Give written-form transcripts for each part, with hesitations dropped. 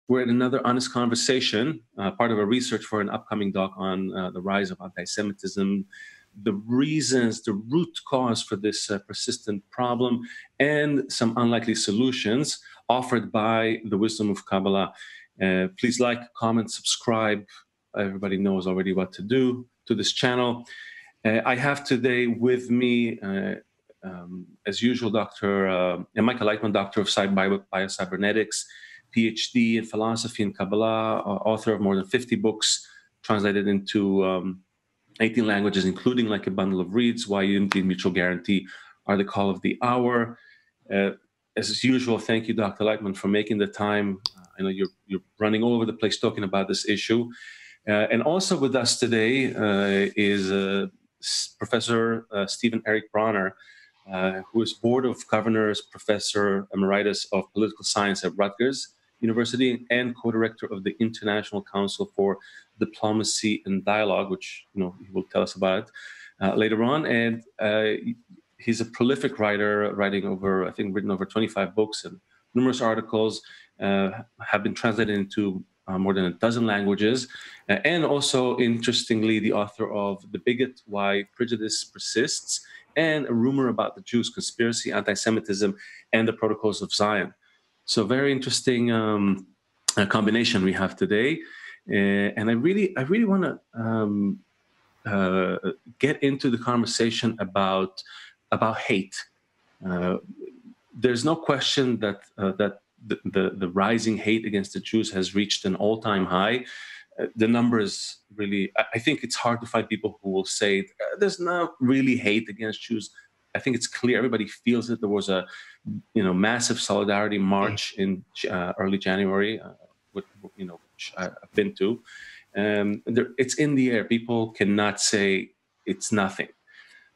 We're at another honest conversation, part of a research for an upcoming doc on the rise of anti-Semitism, the reasons, the root cause for this persistent problem, and some unlikely solutions offered by the wisdom of Kabbalah. Please like, comment, subscribe. Everybody knows already what to do to this channel. I have today with me, as usual, Dr. Michael Laitman, Doctor of Biocybernetics, PhD in philosophy and Kabbalah, author of more than 50 books, translated into 18 languages, including Like a Bundle of Reeds, Why Unity and Mutual Guarantee Are the Call of the Hour. As usual, thank you, Dr. Laitman, for making the time. I know you're running all over the place talking about this issue. And also with us today is Professor Stephen Eric Bronner, who is Board of Governors Professor Emeritus of Political Science at Rutgers University and co-director of the International Council for Diplomacy and Dialogue, which he will tell us about later on. And he's a prolific writer, written over 25 books and numerous articles, have been translated into more than a dozen languages, and also, interestingly, the author of The Bigot, Why Prejudice Persists, and A Rumor About the Jews, Conspiracy, Anti-Semitism, and the Protocols of Zion. So very interesting combination we have today. And I really want to get into the conversation about hate. There's no question that the rising hate against the Jews has reached an all-time high. The numbers really, I think it's hard to find people who will say there's not really hate against Jews. I think it's clear, everybody feels it. There was a massive solidarity march in early January, which I've been to. It's in the air. People cannot say it's nothing.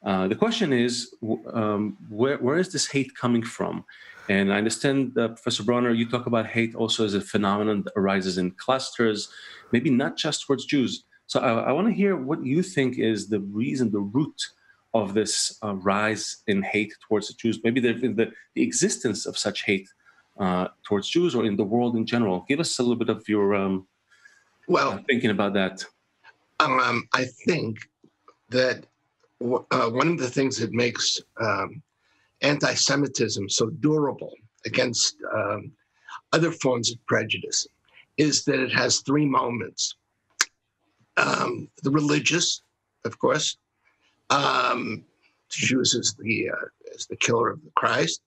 The question is, where is this hate coming from? And I understand, Professor Bronner, you talk about hate also as a phenomenon that arises in clusters, maybe not just towards Jews. So I want to hear what you think is the reason, the root of this rise in hate towards the Jews, maybe the existence of such hate towards Jews or in the world in general. Give us a little bit of your thinking about that. I think that one of the things that makes anti-Semitism so durable against other forms of prejudice is that it has three moments. The religious, of course, Jews as the killer of the Christ.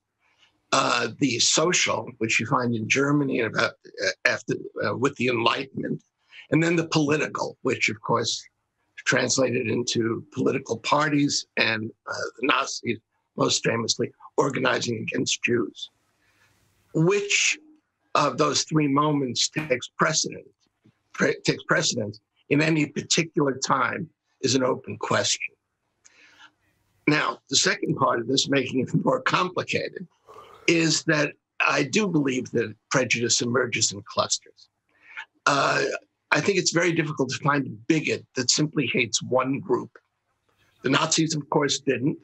The social, which you find in Germany with the Enlightenment, and then the political, which of course translated into political parties and the Nazis, most famously, organizing against Jews. Which of those three moments takes precedence in any particular time is an open question. Now, the second part of this, making it more complicated, is that I do believe that prejudice emerges in clusters. I think it's very difficult to find a bigot that simply hates one group. The Nazis, of course, didn't.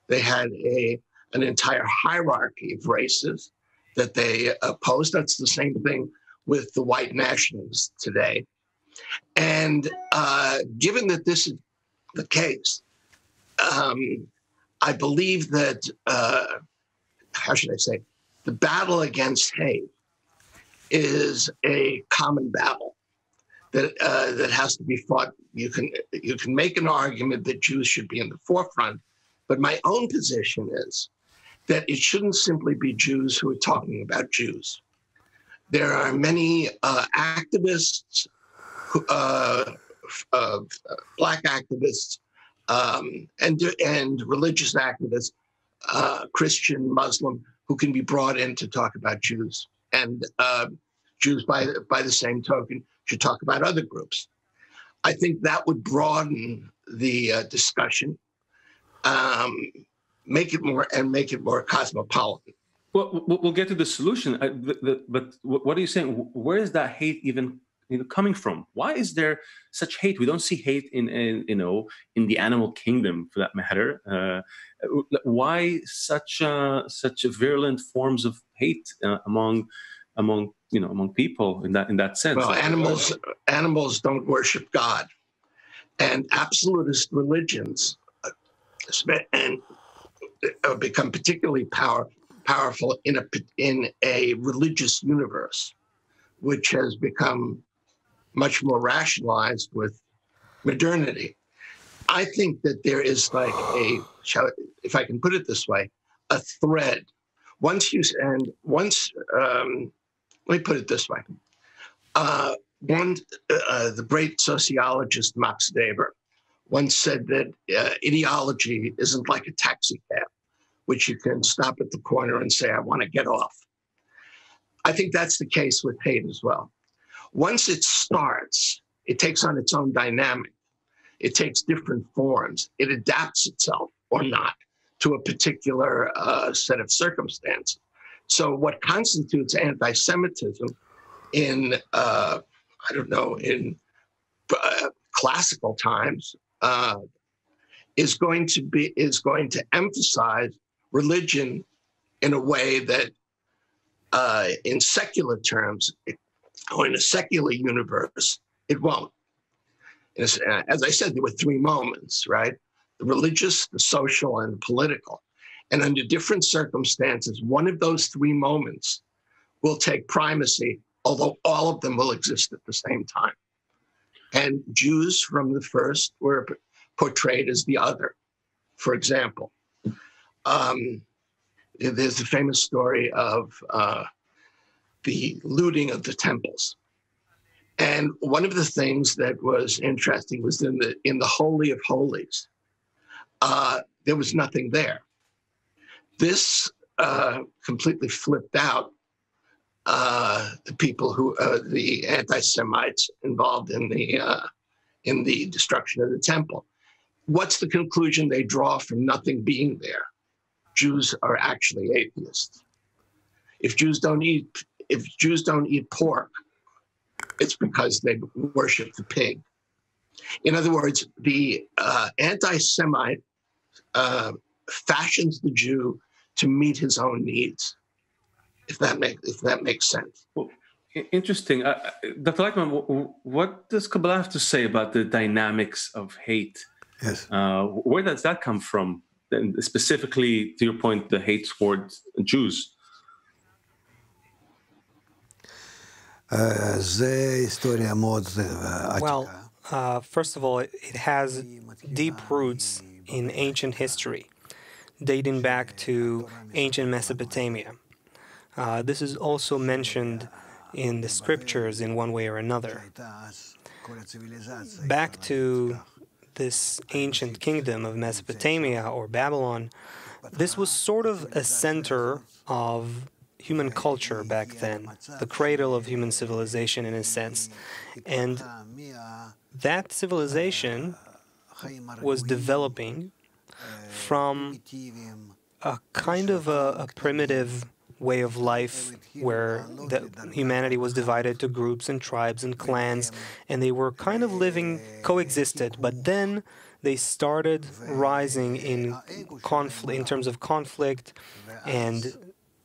They had an entire hierarchy of races that they opposed. That's the same thing with the white nationalists today. And given that this is the case, I believe that, the battle against hate is a common battle that has to be fought. You can make an argument that Jews should be in the forefront, but my own position is that it shouldn't simply be Jews who are talking about Jews. There are many activists, Black activists, and religious activists, Christian, Muslim, who can be brought in to talk about Jews. And Jews, by the same token, should talk about other groups. I think that would broaden the discussion, make it more cosmopolitan. Well, we'll get to the solution. But what are you saying? Where is that hate even coming from? Why is there such hate? We don't see hate in the animal kingdom, for that matter. Why such virulent forms of hate among among people in that sense. Well, animals don't worship God, and absolutist religions become particularly powerful in a religious universe, which has become much more rationalized with modernity. I think that there is like if I can put it this way, a thread. Let me put it this way. The great sociologist Max Weber once said that ideology isn't like a taxi cab, which you can stop at the corner and say, I want to get off. I think that's the case with hate as well. Once it starts, it takes on its own dynamic. It takes different forms. It adapts itself or not to a particular set of circumstances. So what constitutes anti-Semitism in, classical times is going to emphasize religion in a way that in secular terms, or in a secular universe, it won't. As I said, there were three moments, right? The religious, the social, and the political. And under different circumstances, one of those three moments will take primacy, although all of them will exist at the same time. And Jews from the first were portrayed as the other. For example, there's the famous story of the looting of the temples. And one of the things that was interesting was in the Holy of Holies, there was nothing there. This completely flipped out the people the anti-Semites involved in the destruction of the temple. What's the conclusion they draw from nothing being there? Jews are actually atheists. If Jews don't eat pork, it's because they worship the pig. In other words, the anti-Semite fashions the Jew to meet his own needs. If that makes sense. Well, interesting, Dr. Laitman. What does Kabbalah have to say about the dynamics of hate? Yes. Where does that come from? And specifically, to your point, the hate towards Jews. Well, first of all, it has deep roots in ancient history, dating back to ancient Mesopotamia. This is also mentioned in the scriptures in one way or another. Back to this ancient kingdom of Mesopotamia or Babylon, this was sort of a center of human culture back then, the cradle of human civilization in a sense. And that civilization was developing from a kind of a primitive way of life where humanity was divided to groups and tribes and clans, and they were kind of coexisted, but then they started rising in conflict, in terms of conflict and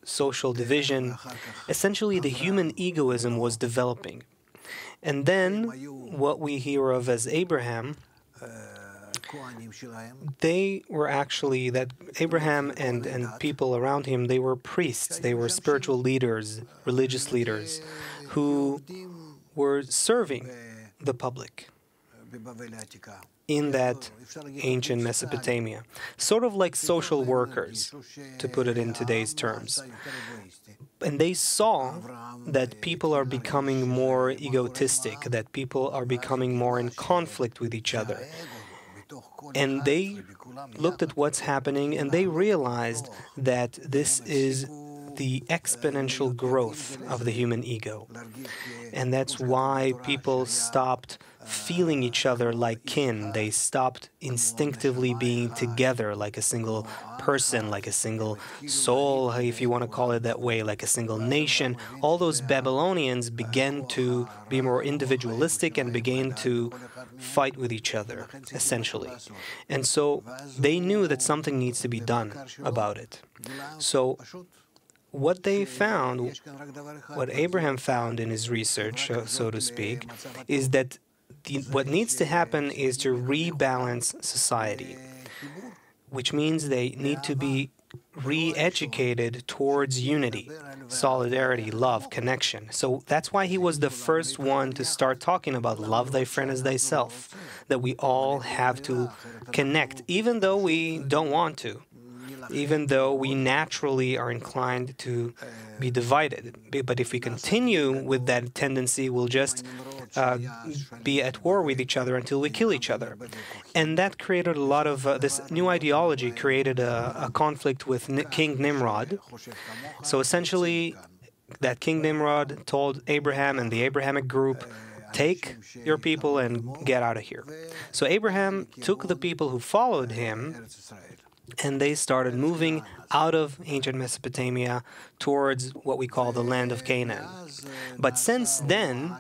social division. Essentially, the human egoism was developing. And then what we hear of as Abraham, they were actually, that Abraham and people around him, they were priests, they were spiritual leaders, religious leaders, who were serving the public in that ancient Mesopotamia. Sort of like social workers, to put it in today's terms. And they saw that people are becoming more egotistic, that people are becoming more in conflict with each other. And they looked at what's happening and they realized that this is the exponential growth of the human ego. And that's why people stopped feeling each other like kin. They stopped instinctively being together like a single person, like a single soul, if you want to call it that way, like a single nation. All those Babylonians began to be more individualistic and began to fight with each other, essentially. And so they knew that something needs to be done about it. So what they found, what Abraham found in his research, so to speak, is that what needs to happen is to rebalance society, which means they need to be re-educated towards unity, solidarity, love, connection. So that's why he was the first one to start talking about love thy friend as thyself, that we all have to connect, even though we don't want to, even though we naturally are inclined to be divided. But if we continue with that tendency, we'll just be at war with each other until we kill each other. And that created a lot of, this new ideology created a conflict with King Nimrod. So essentially, that King Nimrod told Abraham and the Abrahamic group, take your people and get out of here. So Abraham took the people who followed him, and they started moving out of ancient Mesopotamia towards what we call the land of Canaan. But since then,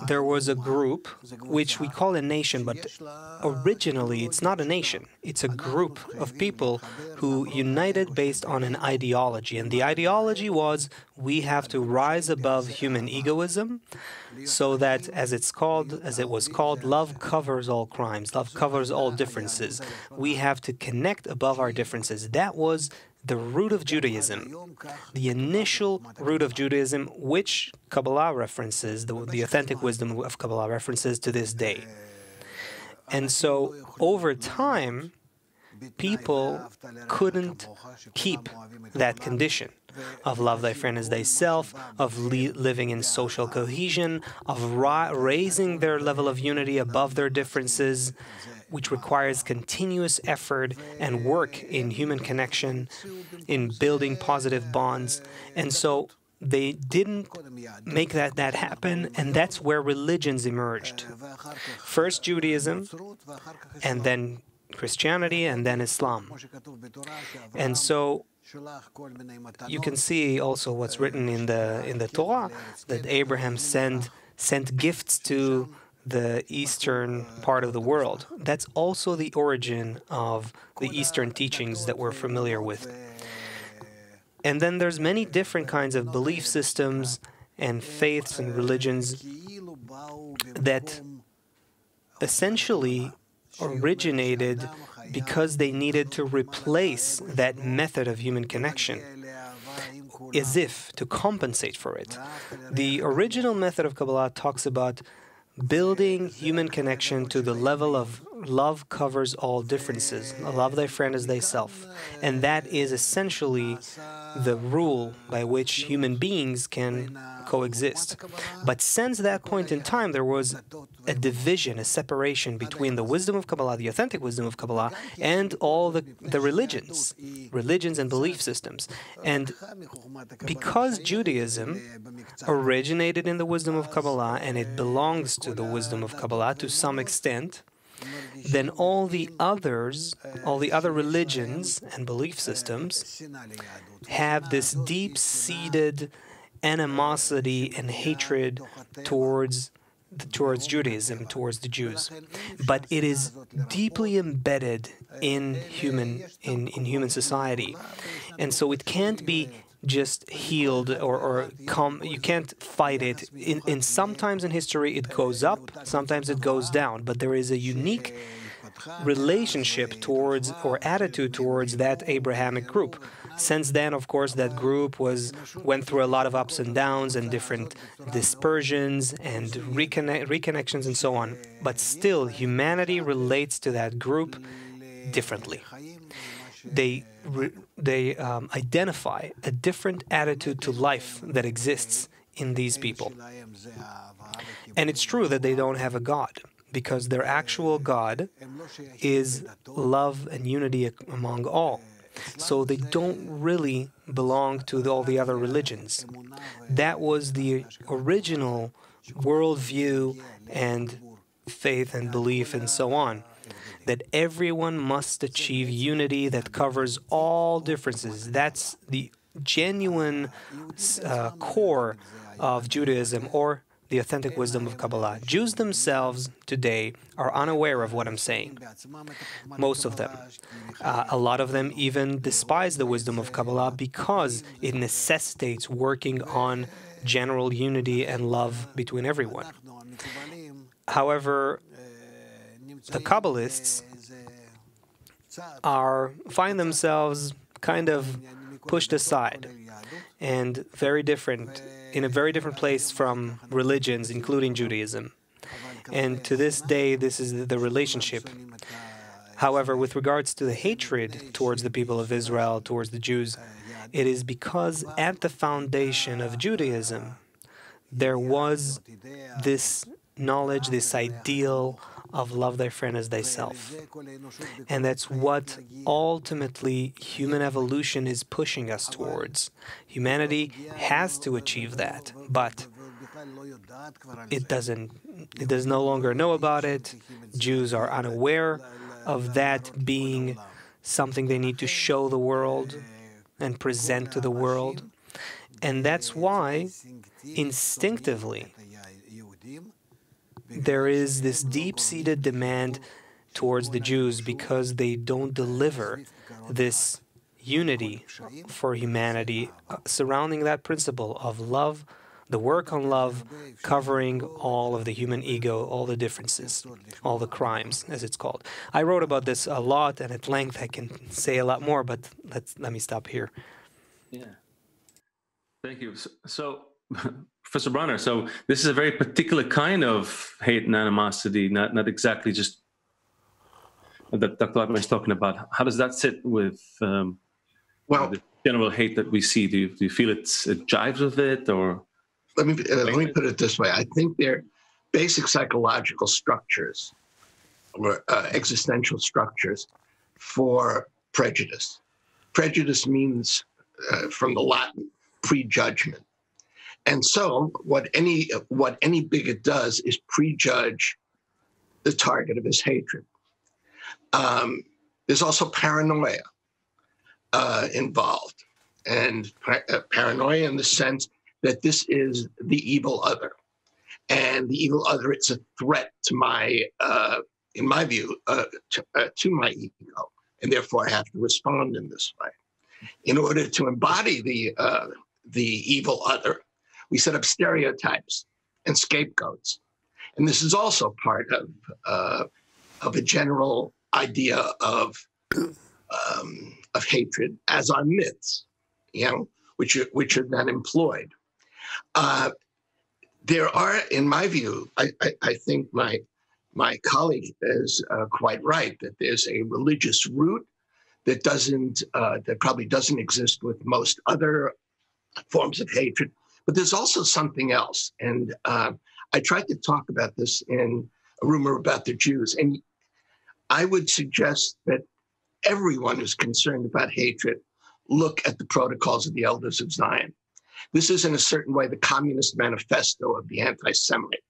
there was a group, which we call a nation, but originally it's not a nation. It's a group of people who united based on an ideology. And the ideology was, we have to rise above human egoism, so that, as it was called, love covers all crimes, love covers all differences. We have to connect above our differences. That was the root of Judaism, the initial root of Judaism, which Kabbalah references, the authentic wisdom of Kabbalah references to this day. And so, over time, people couldn't keep that condition of love thy friend as thyself, of living in social cohesion, of raising their level of unity above their differences, which requires continuous effort and work in human connection, in building positive bonds. And so they didn't make that happen, and that's where religions emerged. First Judaism, and then Christianity, and then Islam. And so you can see also what's written in the Torah, that Abraham sent gifts to the eastern part of the world. That's also the origin of the Eastern teachings that we're familiar with. And then there's many different kinds of belief systems and faiths and religions that essentially originated because they needed to replace that method of human connection, as if to compensate for it. The original method of Kabbalah talks about building human connection to the level of love covers all differences, love thy friend as thyself. And that is essentially the rule by which human beings can coexist. But since that point in time, there was a division, a separation between the wisdom of Kabbalah, the authentic wisdom of Kabbalah, and all the religions and belief systems. And because Judaism originated in the wisdom of Kabbalah, and it belongs to the wisdom of Kabbalah to some extent, then all the other religions and belief systems have this deep-seated animosity and hatred towards Judaism, towards the Jews. But it is deeply embedded in human society. And so it can't be just healed or you can't fight it. In sometimes in history it goes up, sometimes it goes down, but there is a unique relationship towards or attitude towards that Abrahamic group. Since then, of course, that group went through a lot of ups and downs and different dispersions and reconnections and so on. But still, humanity relates to that group differently. They identify a different attitude to life that exists in these people. And it's true that they don't have a God, because their actual God is love and unity among all. So they don't really belong to all the other religions. That was the original worldview and faith and belief and so on, that everyone must achieve unity that covers all differences. That's the genuine core of Judaism, or the authentic wisdom of Kabbalah. Jews themselves today are unaware of what I'm saying. Most of them. A lot of them even despise the wisdom of Kabbalah because it necessitates working on general unity and love between everyone. However, the Kabbalists find themselves kind of pushed aside and in a very different place from religions, including Judaism. And to this day, this is the relationship. However, with regards to the hatred towards the people of Israel, towards the Jews, it is because at the foundation of Judaism, there was this knowledge, this ideal of love thy friend as thyself. And that's what ultimately human evolution is pushing us towards. Humanity has to achieve that, but it does no longer know about it. Jews are unaware of that being something they need to show the world and present to the world. And that's why, instinctively, there is this deep-seated demand towards the Jews because they don't deliver this unity for humanity surrounding that principle of love, the work on love, covering all of the human ego, all the differences, all the crimes, as it's called. I wrote about this a lot and at length. I can say a lot more, but let me stop here. Yeah. Thank you. So Professor Bronner, so this is a very particular kind of hate and animosity, not exactly just that Dr. Laitman is talking about. How does that sit with the general hate that we see? Do you feel it jives with it, or? Let me put it this way. I think they're basic psychological structures or existential structures for prejudice. Prejudice means, from the Latin, prejudgment. And so what any bigot does is prejudge the target of his hatred. There's also paranoia involved, and paranoia in the sense that this is the evil other. And the evil other, it's a threat to my, in my view, to my ego. And therefore I have to respond in this way. In order to embody the evil other, we set up stereotypes and scapegoats. And this is also part of a general idea of hatred, as are myths, which are then employed. There are, in my view, I think my colleague is quite right that there's a religious root that probably doesn't exist with most other forms of hatred. But there's also something else. And I tried to talk about this in A Rumor About the Jews. And I would suggest that everyone who's concerned about hatred look at the protocols of the Elders of Zion. This is, in a certain way, the Communist Manifesto of the anti-Semite.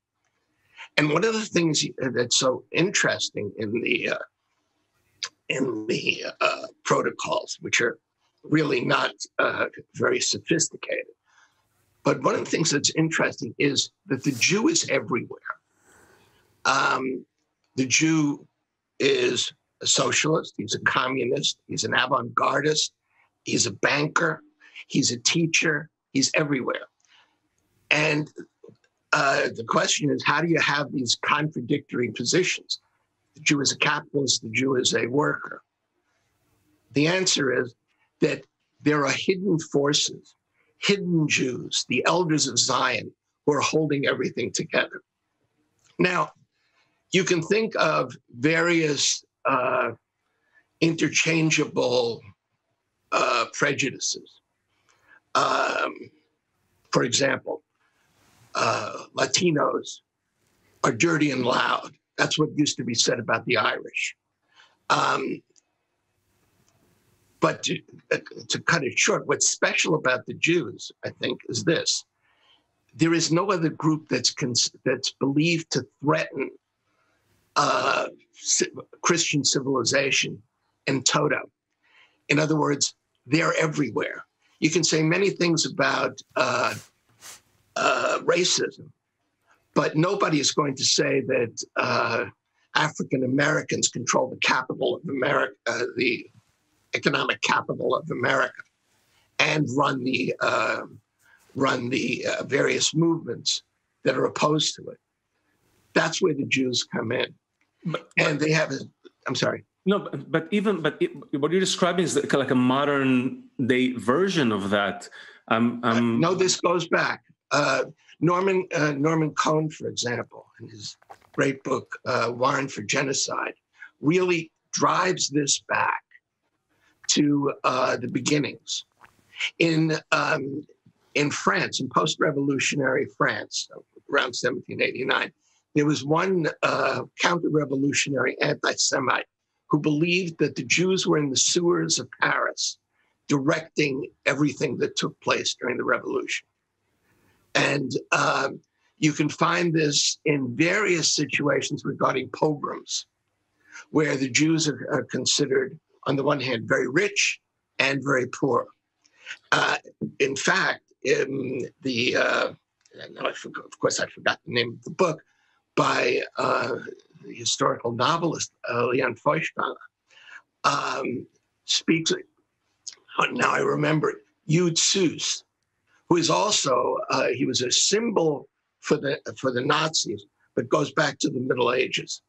And one of the things that's so interesting in the protocols, which are really not very sophisticated, but one of the things that's interesting is that the Jew is everywhere. The Jew is a socialist, he's a communist, he's an avant-gardist, he's a banker, he's a teacher, he's everywhere. And the question is, how do you have these contradictory positions? The Jew is a capitalist, the Jew is a worker. The answer is that there are hidden forces, hidden Jews, the Elders of Zion, who are holding everything together. Now, you can think of various interchangeable prejudices. For example, Latinos are dirty and loud. That's what used to be said about the Irish. But to cut it short, what's special about the Jews, I think, is this. There is no other group that's believed to threaten Christian civilization in toto. In other words, they're everywhere. You can say many things about racism, But nobody is going to say that African Americans control the capital of America, the economic capital of America, and run the various movements that are opposed to it. That's where the Jews come in, and they have. I'm sorry. No, but what you're describing is like a modern day version of that. No, this goes back. Norman Cohn, for example, in his great book *Warrant for Genocide*, really drives this back to the beginnings. In France, in post-revolutionary France, around 1789, there was one counter-revolutionary anti-Semite who believed that the Jews were in the sewers of Paris, directing everything that took place during the revolution. And you can find this in various situations regarding pogroms, where the Jews are considered, on the one hand, very rich and very poor. In fact, in the, of course, I forgot the name of the book, by the historical novelist Leon Feuchtwanger, speaks, now I remember it, Yud Sus, who is also, he was a symbol for the Nazis, but goes back to the Middle Ages.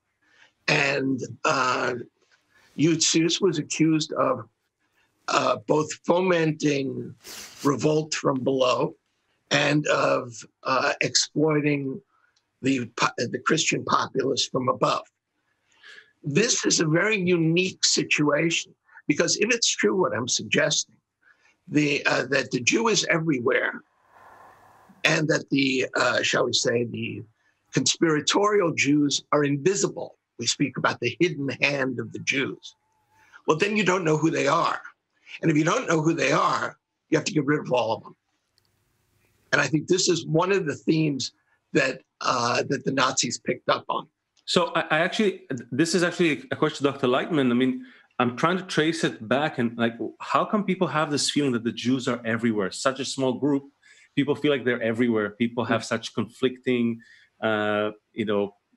And Yud Sus was accused of both fomenting revolt from below and of exploiting the Christian populace from above. This is a very unique situation, because if it's true what I'm suggesting, that the Jew is everywhere, and that the, shall we say, the conspiratorial Jews are invisible. We speak about the hidden hand of the Jews. Well, then you don't know who they are. And if you don't know who they are, you have to get rid of all of them. And I think this is one of the themes that the Nazis picked up on. So this is actually a question to Dr. Laitman. I mean, I'm trying to trace it back, and like, how come people have this feeling that the Jews are everywhere? Such a small group, people feel like they're everywhere. People have such conflicting,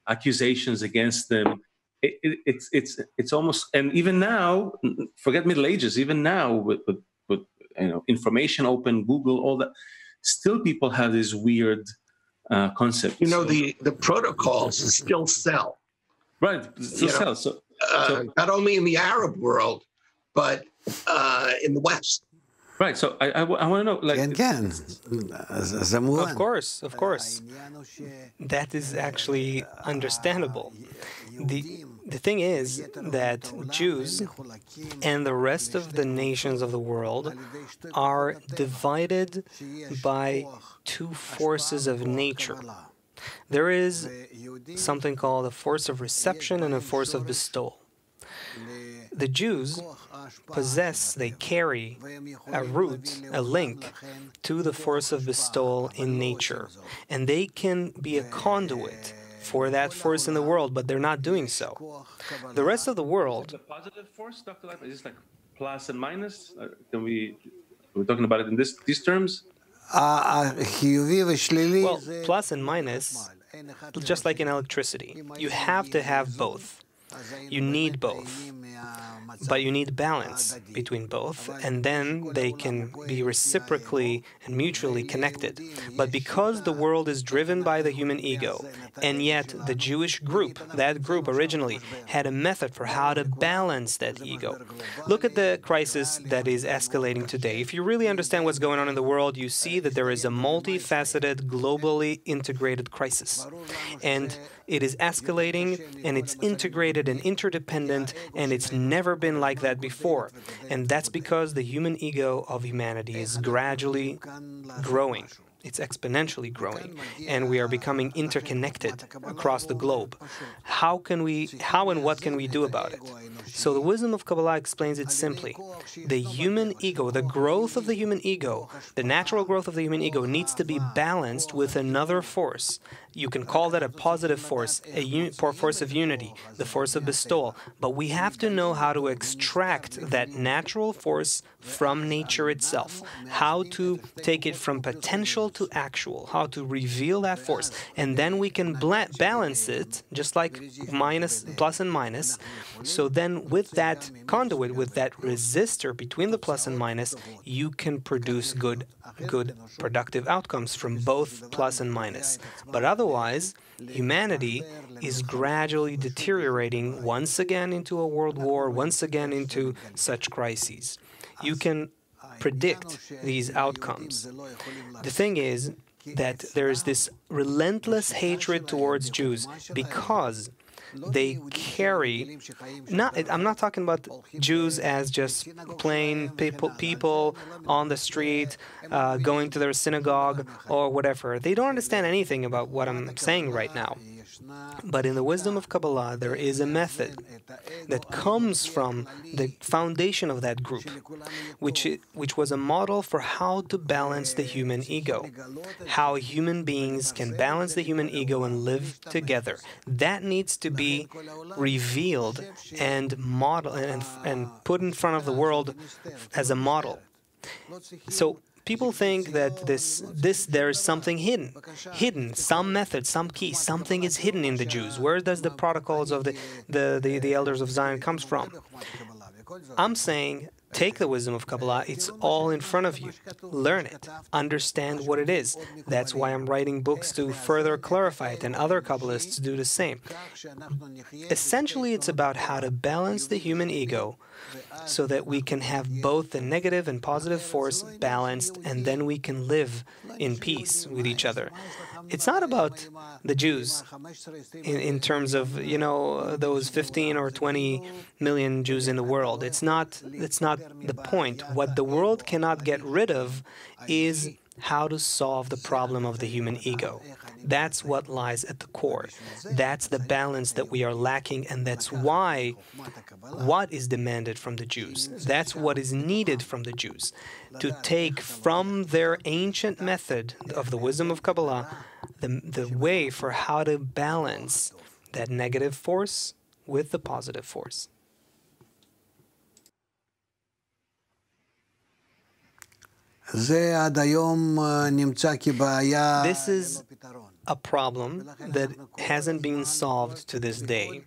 accusations against them. It's almost, and even now, forget Middle Ages. Even now, with information open, Google, all that, still people have this weird concept. The protocols still sell. Right, still sell. So not only in the Arab world, but in the West. Right. So I want to know, like, of course, that is actually understandable. The thing is that Jews and the rest of the nations of the world are divided by two forces of nature. There is something called a force of reception and a force of bestowal. The Jews they carry a root, a link to the force of bestowal in nature, and they can be a conduit for that force in the world, but they're not doing so. The rest of the world... The positive force, Dr. Laitman, is this like plus and minus? We're talking about it in these terms? Well, plus and minus, just like in electricity, you have to have both. You need both, but you need balance between both, and then they can be reciprocally and mutually connected. But because the world is driven by the human ego, and yet the Jewish group, that group originally, had a method for how to balance that ego. Look at the crisis that is escalating today. If you really understand what's going on in the world, you see that there is a multifaceted, globally integrated crisis. And it is escalating, and it's integrated and interdependent, and it's never been like that before. And that's because the human ego of humanity is gradually growing. It's exponentially growing, and we are becoming interconnected across the globe. How and what can we do about it? So the wisdom of Kabbalah explains it simply. The human ego, the growth of the human ego, the natural growth of the human ego needs to be balanced with another force. You can call that a positive force, a force of unity, the force of bestowal. But we have to know how to extract that natural force from nature itself, how to take it from potential to actual, how to reveal that force. And then we can balance it, just like plus and minus. So then with that conduit, with that resistor between the plus and minus, you can produce good productive outcomes from both plus and minus. But otherwise, humanity is gradually deteriorating once again into a world war, once again into such crises. You can predict these outcomes. The thing is that there is this relentless hatred towards Jews because they carry, I'm not talking about Jews as just plain people on the street, going to their synagogue or whatever. They don't understand anything about what I'm saying right now. But in the wisdom of Kabbalah, there is a method that comes from the foundation of that group, which was a model for how to balance the human ego, how human beings can balance the human ego and live together. That needs to be revealed and model and put in front of the world as a model. So people think that there is something hidden, some method, some key, something is hidden in the Jews. Where does the protocols of the elders of Zion comes from? I'm saying, take the wisdom of Kabbalah, it's all in front of you. Learn it, understand what it is. That's why I'm writing books to further clarify it, and other Kabbalists do the same. Essentially, it's about how to balance the human ego so that we can have both the negative and positive force balanced, and then we can live in peace with each other. It's not about the Jews in terms of, those 15 or 20 million Jews in the world. It's not the point. What the world cannot get rid of is how to solve the problem of the human ego. That's what lies at the core. That's the balance that we are lacking, and that's why what is demanded from the Jews. That's what is needed from the Jews, to take from their ancient method of the wisdom of Kabbalah the way for how to balance that negative force with the positive force. This is a problem that hasn't been solved to this day.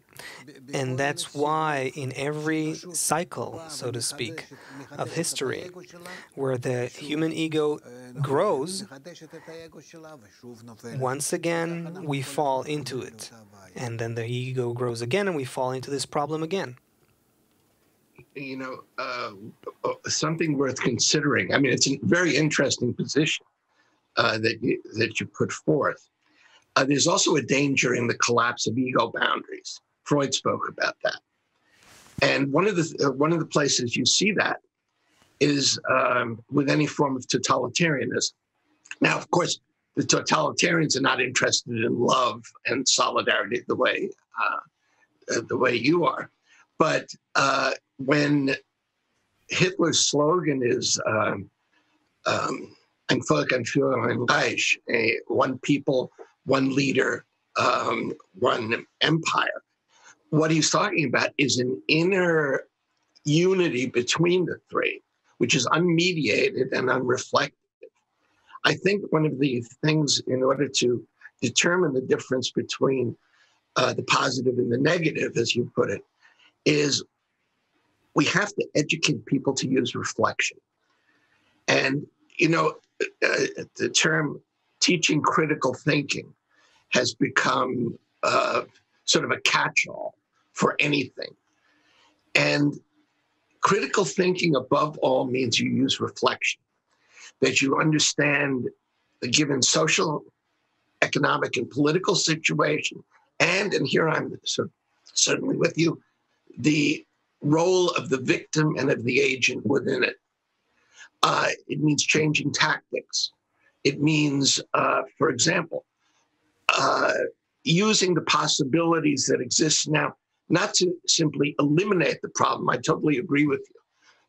And that's why in every cycle, so to speak, of history, where the human ego grows, once again we fall into it. And then the ego grows again and we fall into this problem again. Something worth considering. I mean, it's a very interesting position that you put forth. There's also a danger in the collapse of ego boundaries. Freud spoke about that, and one of the places you see that is with any form of totalitarianism. Now, of course, the totalitarians are not interested in love and solidarity the way you are, but when Hitler's slogan is "Ein Volk, ein Führer, ein Reich," one people, one leader, one empire, what he's talking about is an inner unity between the three, which is unmediated and unreflective. I think one of the things, in order to determine the difference between the positive and the negative, as you put it, is we have to educate people to use reflection. And, the term teaching critical thinking has become sort of a catch-all for anything. And critical thinking, above all, means you use reflection, that you understand the given social, economic, and political situation, and here I'm certainly with you, the role of the victim and of the agent within it. It means changing tactics. It means, for example, using the possibilities that exist now, not to simply eliminate the problem, I totally agree with you,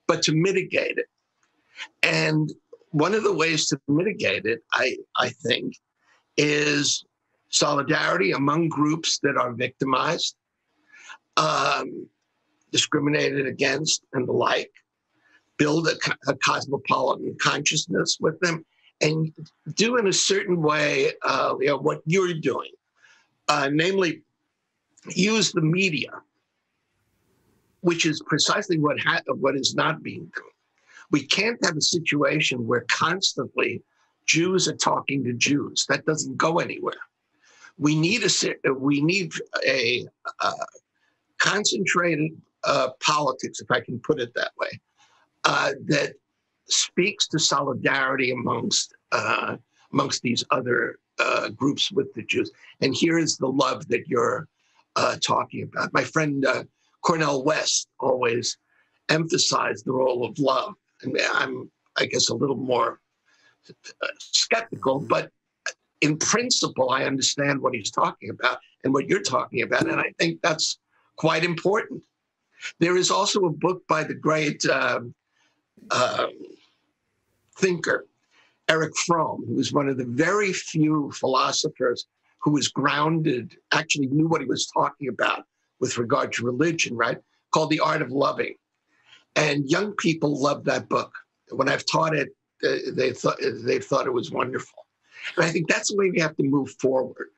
but to mitigate it. And one of the ways to mitigate it, I think, is solidarity among groups that are victimized, discriminated against, and the like, build a cosmopolitan consciousness with them, and do in a certain way what you're doing, namely use the media, which is precisely what is not being done. We can't have a situation where constantly Jews are talking to Jews. That doesn't go anywhere. We need a concentrated politics, if I can put it that way, that speaks to solidarity amongst these other groups with the Jews. And here is the love that you're talking about. My friend Cornel West always emphasized the role of love. And I'm, I guess, a little more skeptical, but in principle, I understand what he's talking about and what you're talking about. And I think that's quite important. There is also a book by the great thinker, Erich Fromm, who was one of the very few philosophers who was grounded, actually knew what he was talking about with regard to religion, right? Called The Art of Loving. And young people love that book. When I've taught it, they thought it was wonderful. And I think that's the way we have to move forward.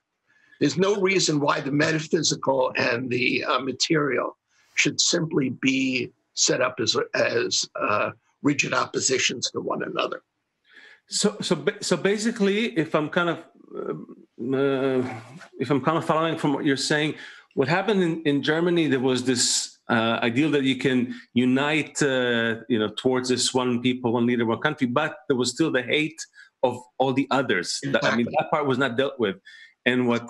There's no reason why the metaphysical and the material should simply be set up as rigid oppositions to one another. So basically, if I'm kind of following from what you're saying, what happened in Germany, there was this ideal that you can unite, towards this one people, one leader, one country, but there was still the hate of all the others. Exactly. That part was not dealt with. And what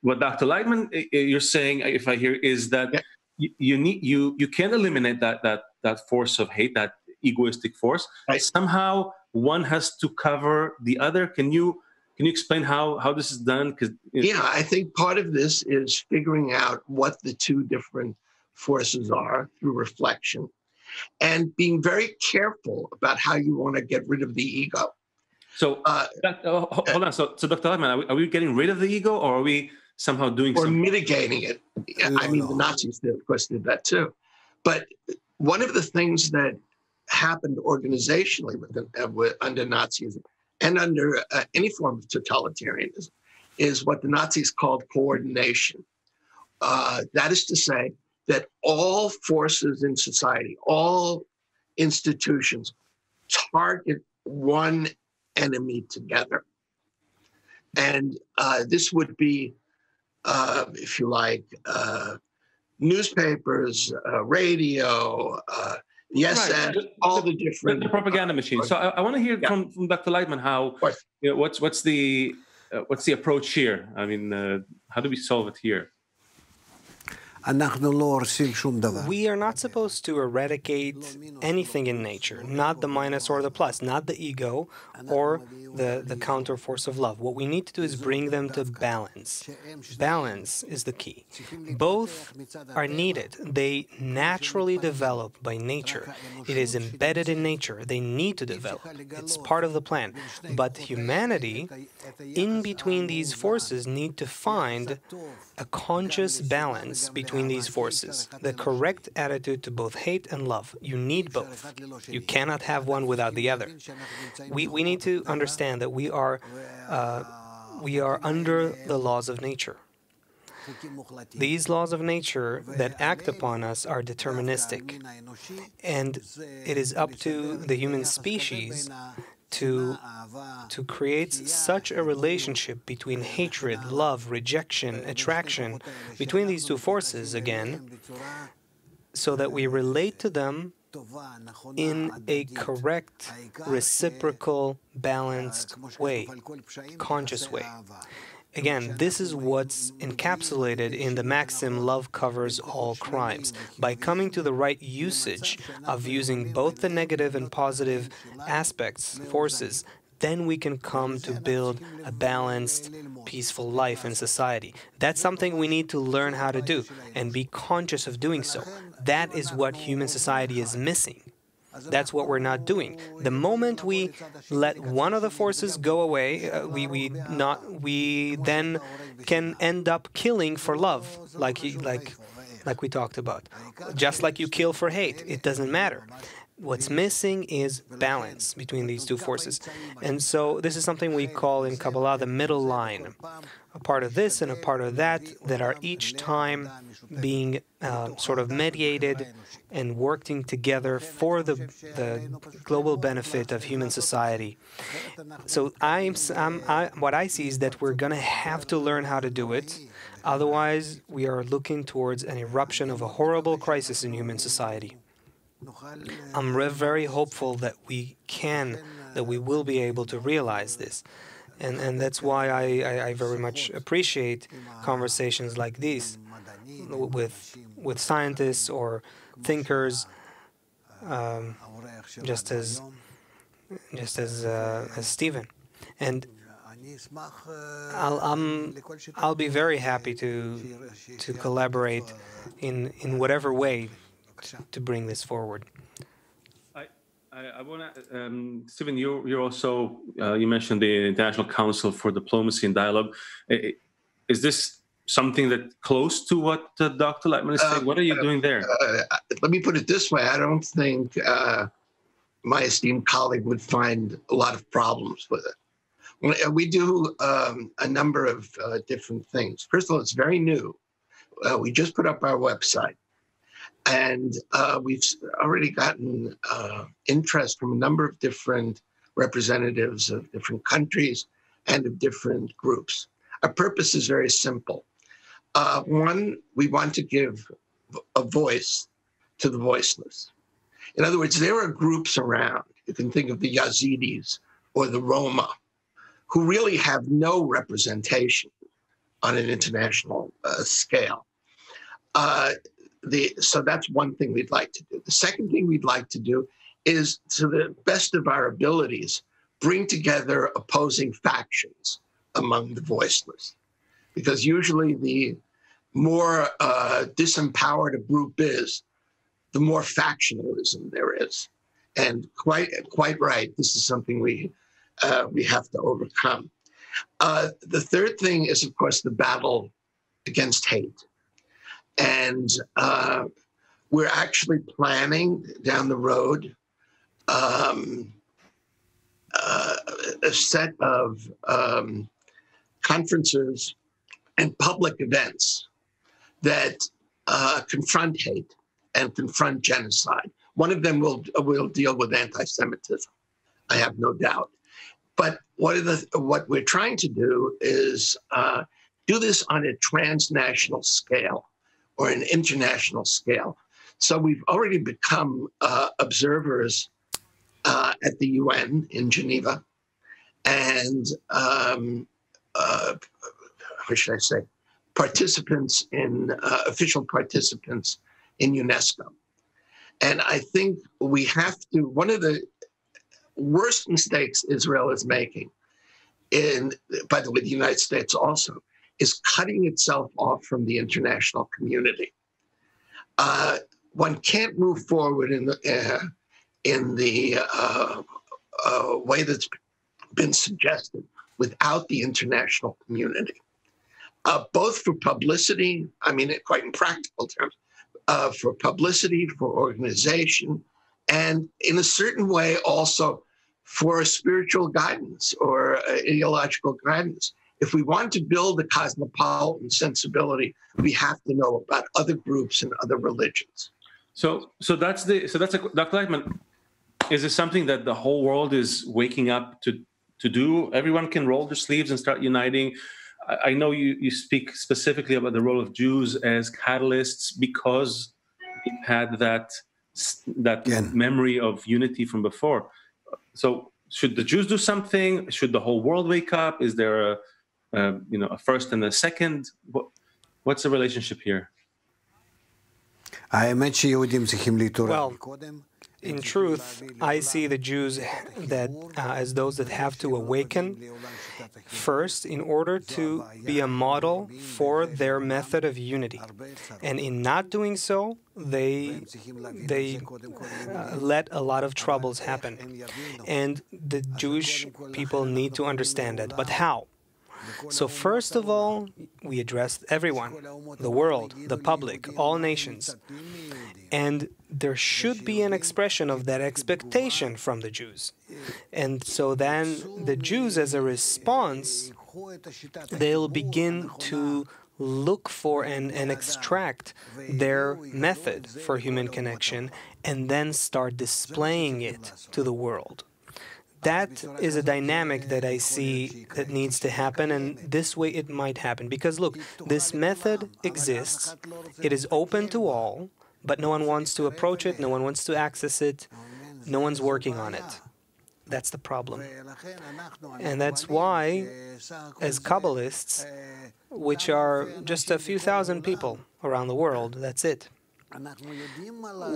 Dr. Laitman, you're saying, if I hear, is that you can't eliminate that force of hate, that egoistic force. Right. Somehow one has to cover the other. Can you explain how this is done? I think part of this is figuring out what the two different forces are through reflection and being very careful about how you want to get rid of the ego. So hold on. So Dr. Laitman, are we getting rid of the ego, or are we somehow doing or something? mitigating it? I mean, the Nazis did, of course, did that too. But one of the things that happened organizationally under Nazism and under any form of totalitarianism is what the Nazis called coordination. That is to say that all forces in society, all institutions target one enemy together. And this would be, if you like, newspapers, radio, the SS, all the different... The propaganda machine. So I want to hear from Dr. Laitman how, what's the approach here? I mean, how do we solve it here? We are not supposed to eradicate anything in nature, not the minus or the plus, not the ego or the counterforce of love. What we need to do is bring them to balance. Balance is the key. Both are needed. They naturally develop by nature. It is embedded in nature. They need to develop. It's part of the plan. But humanity, in between these forces, need to find a conscious balance between these forces, the correct attitude to both hate and love. You need both. You cannot have one without the other. We need to understand that we are under the laws of nature. These laws of nature that act upon us are deterministic, and it is up to the human species to create such a relationship between hatred, love, rejection, attraction, between these two forces again, so that we relate to them in a correct, reciprocal, balanced way, conscious way. Again, this is what's encapsulated in the maxim, love covers all crimes. By coming to the right usage of using both the negative and positive aspects, forces, then we can come to build a balanced, peaceful life in society. That's something we need to learn how to do and be conscious of doing so. That is what human society is missing. That's what we're not doing. The moment we let one of the forces go away, we then can end up killing for love, like we talked about. Just like you kill for hate, it doesn't matter. What's missing is balance between these two forces. And so this is something we call in Kabbalah the middle line. A part of this and a part of that are each time being sort of mediated and working together for the global benefit of human society. So what I see is that we're going to have to learn how to do it. Otherwise, we are looking towards an eruption of a horrible crisis in human society. I'm very hopeful that we will be able to realize this. And that's why I very much appreciate conversations like these with scientists or thinkers, just as Stephen. And I'll be very happy to collaborate in whatever way to bring this forward. I want to, Stephen, you're also, you mentioned the International Council for Diplomacy and Dialogue. Is this something that close to what Dr. Laitman is saying? What are you doing there? Let me put it this way. I don't think my esteemed colleague would find a lot of problems with it. We do a number of different things. First of all, it's very new. We just put up our website. And we've already gotten interest from a number of different representatives of different countries and of different groups. Our purpose is very simple. One, we want to give a voice to the voiceless. In other words, there are groups around, you can think of the Yazidis or the Roma, who really have no representation on an international scale. So that's one thing we'd like to do. The second thing we'd like to do is, to the best of our abilities, bring together opposing factions among the voiceless. Because usually the more disempowered a group is, the more factionalism there is. And quite right, this is something we have to overcome. The third thing is, of course, the battle against hate. And we're actually planning down the road a set of conferences and public events that confront hate and confront genocide. One of them will deal with anti-Semitism, I have no doubt. But what we're trying to do is do this on a transnational scale or an international scale. So we've already become observers at the UN in Geneva, and what should I say, official participants in UNESCO. And I think we have to, one of the worst mistakes Israel is making, by the way, the United States also, is cutting itself off from the international community. One can't move forward in the way that's been suggested without the international community, both for publicity, I mean, quite in practical terms, for publicity, for organization, and in a certain way also for spiritual guidance or ideological guidance. If we want to build a cosmopolitan sensibility, we have to know about other groups and other religions. So that's Dr. Laitman, is it something that the whole world is waking up to do? Everyone can roll their sleeves and start uniting. I know you speak specifically about the role of Jews as catalysts because we've had that memory of unity from before. So should the Jews do something? Should the whole world wake up? Is there a first and a second? What's the relationship here? Well, in truth, I see the Jews that as those that have to awaken first in order to be a model for their method of unity. And in not doing so, they let a lot of troubles happen. And the Jewish people need to understand that. But how? So first of all, we address everyone, the world, the public, all nations. And there should be an expression of that expectation from the Jews. And so then the Jews, as a response, they'll begin to look for and extract their method for human connection and then start displaying it to the world. That is a dynamic that I see that needs to happen, and this way it might happen. Because look, this method exists, it is open to all, but no one wants to approach it, no one wants to access it, no one's working on it. That's the problem. And that's why, as Kabbalists, which are just a few thousand people around the world, that's it,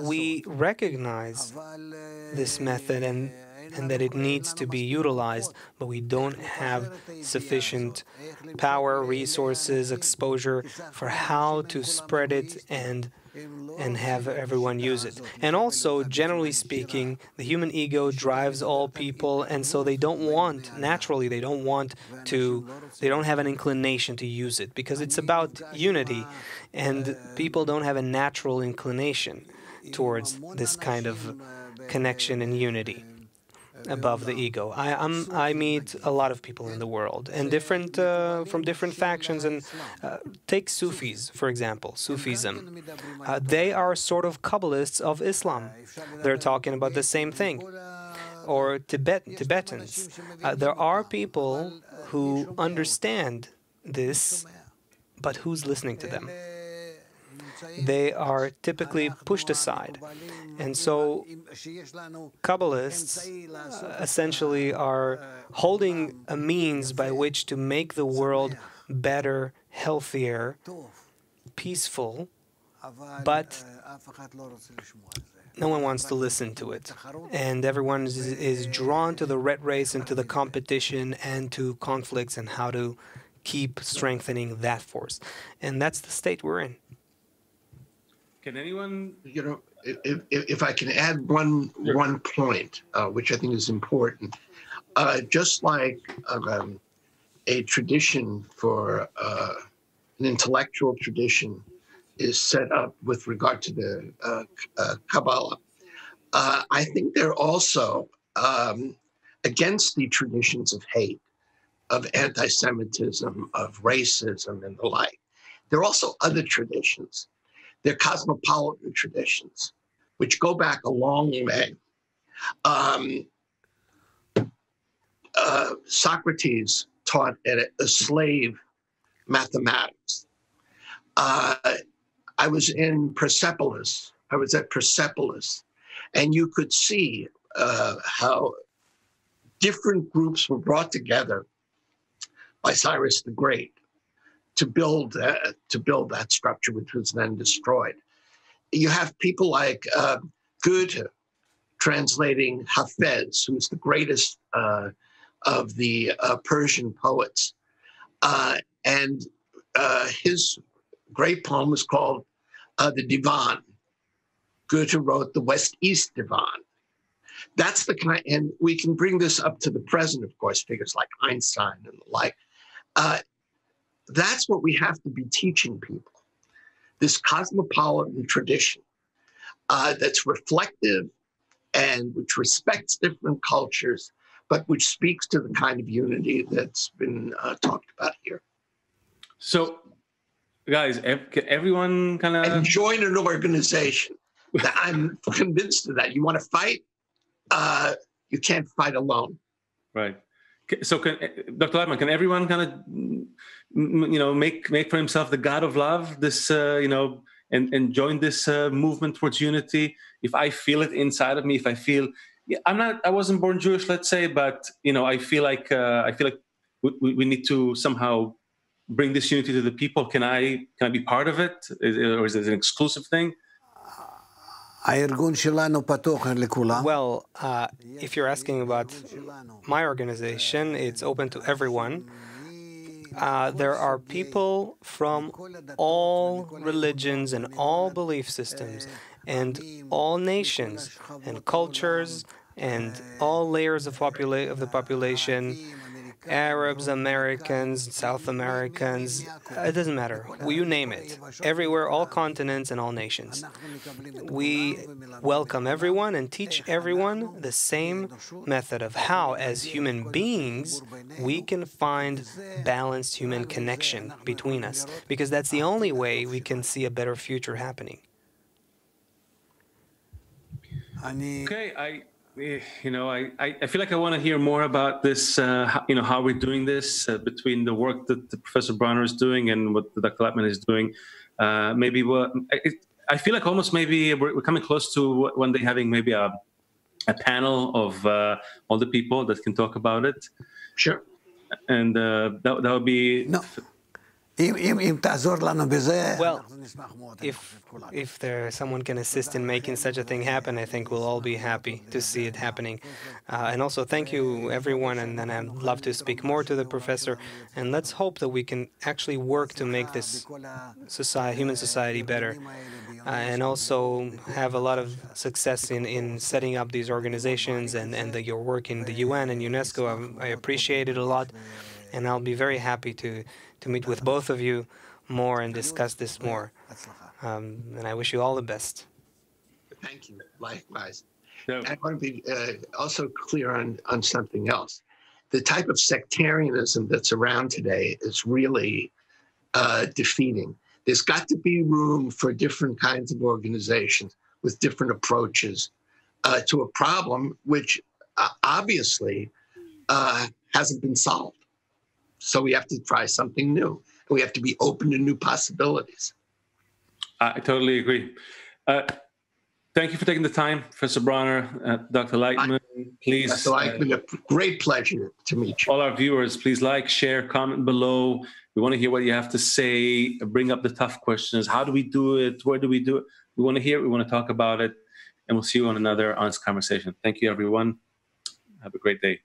we recognize this method and that it needs to be utilized, but we don't have sufficient power, resources, exposure for how to spread it and have everyone use it. And also, generally speaking, the human ego drives all people, and so they don't want, naturally, they don't have an inclination to use it, because it's about unity, and people don't have a natural inclination towards this kind of connection and unity above the ego. I meet a lot of people in the world, and from different factions. And take Sufis, for example, Sufism. They are sort of Kabbalists of Islam. They're talking about the same thing. Or Tibetans. There are people who understand this, but who's listening to them? They are typically pushed aside. And so Kabbalists essentially are holding a means by which to make the world better, healthier, peaceful, but no one wants to listen to it. And everyone is drawn to the rat race and to the competition and to conflicts and how to keep strengthening that force. And that's the state we're in. Can anyone, if I can add one point, which I think is important, just like a tradition for an intellectual tradition is set up with regard to the Kabbalah, I think they're also against the traditions of hate, of anti-Semitism, of racism, and the like. There are also other traditions. They're cosmopolitan traditions, which go back a long way. Socrates taught a slave mathematics. I was in Persepolis. I was at Persepolis, and you could see how different groups were brought together by Cyrus the Great to build that structure, which was then destroyed. You have people like Goethe translating Hafez, who's the greatest of the Persian poets, and his great poem was called the Divan. Goethe wrote the West-East Divan. That's the kind, and we can bring this up to the present, of course, figures like Einstein and the like. That's what we have to be teaching people, this cosmopolitan tradition that's reflective and which respects different cultures, but which speaks to the kind of unity that's been talked about here. So, guys, can everyone kind of... And join an organization. I'm convinced of that. You want to fight? You can't fight alone. Right. So, Dr. Laitman, can everyone kind of, make for himself the God of love, this, and join this movement towards unity? If I feel it inside of me, if I feel, I wasn't born Jewish, let's say, but I feel like we need to somehow bring this unity to the people. Can I be part of it, or is it an exclusive thing? Well, if you're asking about my organization, it's open to everyone. There are people from all religions and all belief systems and all nations and cultures and all layers of the population, Arabs, Americans, South Americans, it doesn't matter. You name it. Everywhere, all continents and all nations. We welcome everyone and teach everyone the same method of how, as human beings, we can find balanced human connection between us, because that's the only way we can see a better future happening. Okay, I feel like I want to hear more about this, how we're doing this between the work that Professor Bronner is doing and what Dr. Laitman is doing. I feel like almost maybe we're coming close to one day having maybe a panel of all the people that can talk about it. Sure. And that would be... No. Well, if someone can assist in making such a thing happen, I think we'll all be happy to see it happening. And also, thank you, everyone, and then I'd love to speak more to the professor. And let's hope that we can actually work to make this human society better. And also have a lot of success in setting up these organizations and your work in the UN and UNESCO. I appreciate it a lot. And I'll be very happy to meet with both of you more and discuss this more. And I wish you all the best. Thank you. Likewise. Yeah. I want to be also clear on something else. The type of sectarianism that's around today is really defeating. There's got to be room for different kinds of organizations with different approaches to a problem which obviously hasn't been solved. So we have to try something new. And we have to be open to new possibilities. I totally agree. Thank you for taking the time, Professor Bronner, Dr. Laitman. Please, Dr. Laitman, a great pleasure to meet you. All our viewers, please like, share, comment below. We want to hear what you have to say. Bring up the tough questions. How do we do it? Where do we do it? We want to hear it. We want to talk about it. And we'll see you on another honest conversation. Thank you, everyone. Have a great day.